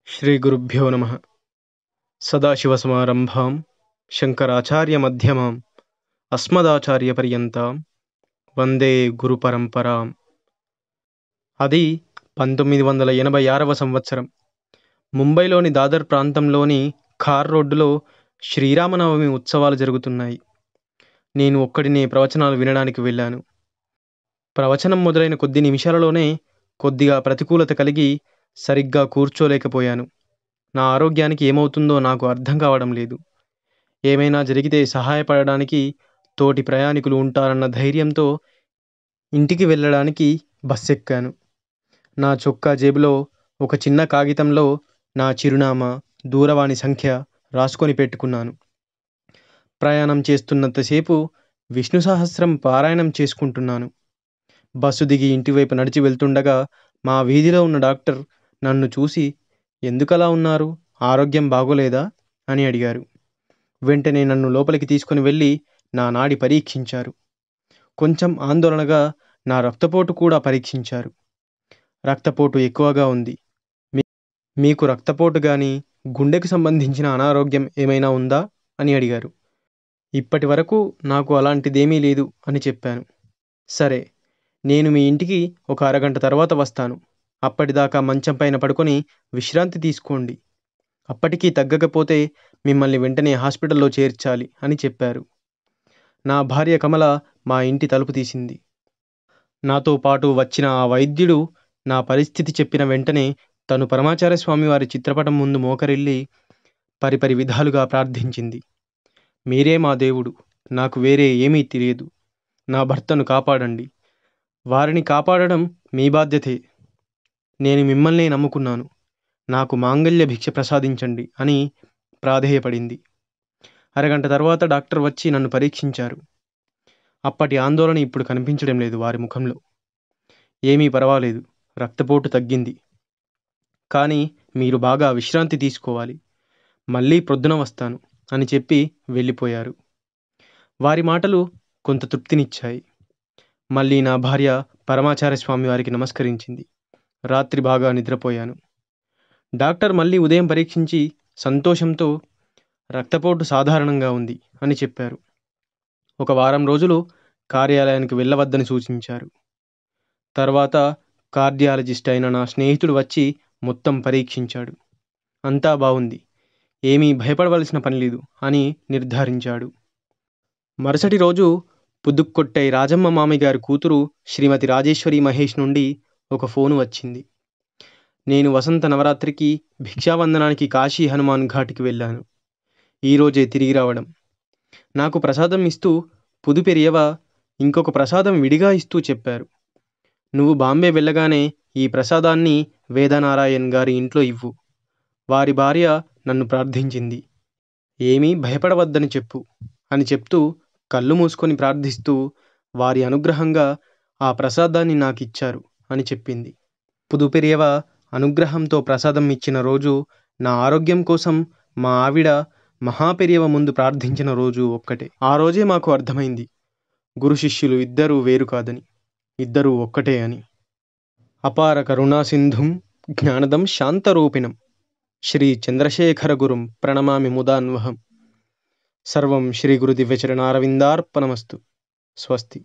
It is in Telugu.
శ్రీగురుభ్యో నమ. సదాశివసమారంభాం శంకరాచార్యమధ్యమాం అస్మదాచార్యపర్యంతాం వందే గురుపరంపరాం. అది 1986వ సంవత్సరం. ముంబైలోని దాదర్ ప్రాంతంలోని ఖార్ రోడ్డులో శ్రీరామనవమి ఉత్సవాలు జరుగుతున్నాయి. నేను ఒక్కడినే ప్రవచనాలు వినడానికి వెళ్ళాను. ప్రవచనం మొదలైన కొద్ది నిమిషాలలోనే కొద్దిగా ప్రతికూలత కలిగి సరిగ్గా కూర్చోలేకపోయాను. నా ఆరోగ్యానికి ఏమవుతుందో నాకు అర్థం కావడం లేదు. ఏమైనా జరిగితే సహాయపడడానికి తోటి ప్రయాణికులు ఉంటారన్న ధైర్యంతో ఇంటికి వెళ్ళడానికి బస్ ఎక్కాను. నా చొక్కా జేబులో ఒక చిన్న కాగితంలో నా చిరునామా, దూరవాణి సంఖ్య రాసుకొని పెట్టుకున్నాను. ప్రయాణం చేస్తున్నంతసేపు విష్ణు సహస్రం పారాయణం చేసుకుంటున్నాను. బస్సు దిగి ఇంటివైపు నడిచి వెళ్తుండగా మా వీధిలో ఉన్న డాక్టర్ నన్ను చూసి, ఎందుకలా ఉన్నారు, ఆరోగ్యం బాగోలేదా అని అడిగారు. వెంటనే నన్ను లోపలికి తీసుకుని వెళ్ళి నా నాడి పరీక్షించారు. కొంచెం ఆందోళనగా నా రక్తపోటు కూడా పరీక్షించారు. రక్తపోటు ఎక్కువగా ఉంది. మీకు రక్తపోటు కానీ గుండెకు సంబంధించిన అనారోగ్యం ఏమైనా ఉందా అని అడిగారు. ఇప్పటి వరకు నాకు అలాంటిదేమీ లేదు అని చెప్పాను. సరే, నేను మీ ఇంటికి ఒక అరగంట తర్వాత వస్తాను. అప్పటిదాకా మంచం పైన పడుకొని విశ్రాంతి తీసుకోండి. అప్పటికీ తగ్గకపోతే మిమ్మల్ని వెంటనే హాస్పిటల్లో చేర్చాలి అని చెప్పారు. నా భార్య కమల మా ఇంటి తలుపు తీసింది. నాతో పాటు వచ్చిన ఆ వైద్యుడు నా పరిస్థితి చెప్పిన వెంటనే తను పరమాచార్య స్వామి వారి చిత్రపటం ముందు మోకరిల్లి పరిపరి విధాలుగా ప్రార్థించింది. మీరే మా దేవుడు, నాకు వేరే ఏమీ తెలియదు. నా భర్తను కాపాడండి. వారిని కాపాడడం మీ బాధ్యతే. నేను మిమ్మల్నే నమ్ముకున్నాను. నాకు మాంగళ్య భిక్ష ప్రసాదించండి అని ప్రాధేయపడింది. అరగంట తర్వాత డాక్టర్ వచ్చి నన్ను పరీక్షించారు. అప్పటి ఆందోళన ఇప్పుడు కనిపించడం లేదు వారి ముఖంలో. ఏమీ పర్వాలేదు, రక్తపోటు తగ్గింది. కానీ మీరు బాగా విశ్రాంతి తీసుకోవాలి. మళ్ళీ ప్రొద్దున వస్తాను అని చెప్పి వెళ్ళిపోయారు. వారి మాటలు కొంత తృప్తినిచ్చాయి. మళ్ళీ నా భార్య పరమాచార్య స్వామి వారికి నమస్కరించింది. రాత్రి బాగా నిద్రపోయాను. డాక్టర్ మళ్ళీ ఉదయం పరీక్షించి సంతోషంతో రక్తపోటు సాధారణంగా ఉంది అని చెప్పారు. ఒక వారం రోజులు కార్యాలయానికి వెళ్ళవద్దని సూచించారు. తర్వాత కార్డియాలజిస్ట్ అయిన నా స్నేహితుడు వచ్చి మొత్తం పరీక్షించాడు. అంతా బాగుంది, ఏమీ భయపడవలసిన పని లేదు అని నిర్ధారించాడు. మరుసటి రోజు పుదుక్కొట్టై రాజమ్మ మామి గారి కూతురు శ్రీమతి రాజేశ్వరి మహేష్ నుండి ఒక ఫోను వచ్చింది. నేను వసంత నవరాత్రికి భిక్షావందనానికి కాశీ హనుమాన్ ఘాట్కి వెళ్ళాను. ఈరోజే తిరిగి రావడం. నాకు ప్రసాదం ఇస్తూ పుదుపెరియవ ఇంకొక ప్రసాదం విడిగా ఇస్తూ చెప్పారు. నువ్వు బాంబే వెళ్ళగానే ఈ ప్రసాదాన్ని వేదనారాయణ్ గారి ఇంట్లో ఇవ్వు. వారి భార్య నన్ను ప్రార్థించింది. ఏమీ భయపడవద్దని చెప్పు అని చెప్తూ కళ్ళు మూసుకొని ప్రార్థిస్తూ వారి అనుగ్రహంగా ఆ ప్రసాదాన్ని నాకిచ్చారు అని చెప్పింది. పుదుపెరియవ అనుగ్రహంతో ప్రసాదం ఇచ్చిన రోజు నా ఆరోగ్యం కోసం మా ఆవిడ మహాపెరియవ ముందు ప్రార్థించిన రోజు ఒక్కటే. ఆ రోజే మాకు అర్థమైంది, గురు శిష్యులు ఇద్దరూ వేరు కాదని, ఇద్దరూ ఒక్కటే అని. అపార కరుణా సింధుం జ్ఞానదం శాంతరూపిణం శ్రీ చంద్రశేఖర గురుం ప్రణమామి ముదాన్వహం. సర్వం శ్రీ గురు దివ్యచరణారవిందార్పణమస్తు. స్వస్తి.